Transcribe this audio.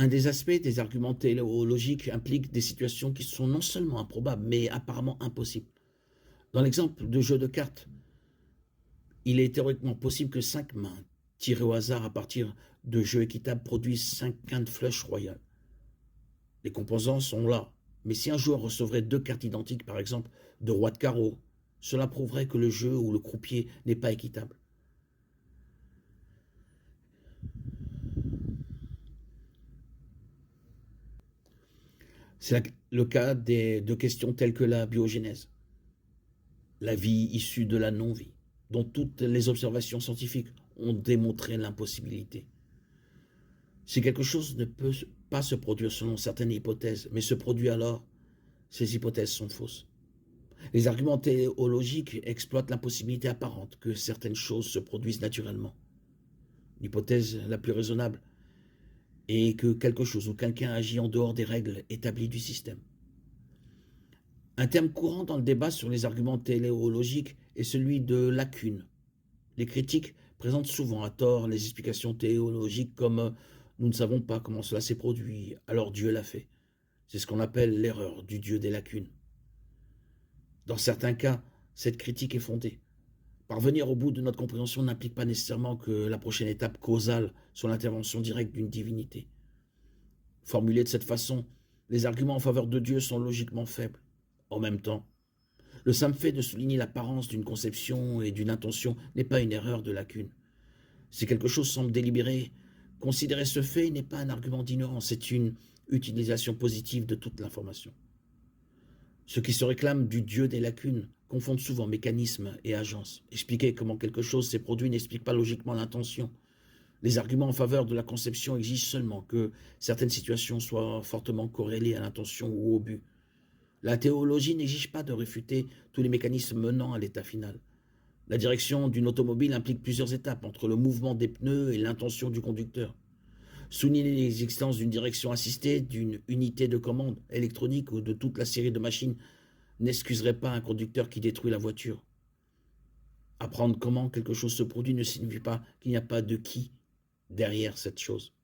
Un des aspects des arguments téléologiques implique des situations qui sont non seulement improbables, mais apparemment impossibles. Dans l'exemple de jeu de cartes, il est théoriquement possible que 5 mains, tirées au hasard à partir de jeux équitables, produisent 5 quintes flush royales. Les composants sont là, mais si un joueur recevrait 2 cartes identiques, par exemple de roi de carreau, cela prouverait que le jeu ou le croupier n'est pas équitable. C'est le cas de questions telles que la biogénèse, la vie issue de la non-vie, dont toutes les observations scientifiques ont démontré l'impossibilité. Si quelque chose ne peut pas se produire selon certaines hypothèses, mais se produit alors, ces hypothèses sont fausses. Les arguments théologiques exploitent l'impossibilité apparente que certaines choses se produisent naturellement. L'hypothèse la plus raisonnable est que quelque chose ou quelqu'un agit en dehors des règles établies du système. Un terme courant dans le débat sur les arguments téléologiques est celui de lacune. Les critiques présentent souvent à tort les explications théologiques comme nous ne savons pas comment cela s'est produit, alors Dieu l'a fait. C'est ce qu'on appelle l'erreur du Dieu des lacunes. Dans certains cas, cette critique est fondée. Parvenir au bout de notre compréhension n'implique pas nécessairement que la prochaine étape causale soit l'intervention directe d'une divinité. Formulés de cette façon, les arguments en faveur de Dieu sont logiquement faibles. En même temps, le simple fait de souligner l'apparence d'une conception et d'une intention n'est pas une erreur de lacune. Si quelque chose semble délibéré, considérer ce fait n'est pas un argument d'ignorance, c'est une utilisation positive de toute l'information. Ceux qui se réclament du Dieu des lacunes confondent souvent mécanisme et agence. Expliquer comment quelque chose s'est produit n'explique pas logiquement l'intention. Les arguments en faveur de la conception exigent seulement que certaines situations soient fortement corrélées à l'intention ou au but. La théologie n'exige pas de réfuter tous les mécanismes menant à l'état final. La direction d'une automobile implique plusieurs étapes entre le mouvement des pneus et l'intention du conducteur. Souligner l'existence d'une direction assistée, d'une unité de commande électronique ou de toute la série de machines n'excuserait pas un conducteur qui détruit la voiture. Apprendre comment quelque chose se produit ne signifie pas qu'il n'y a pas de qui derrière cette chose.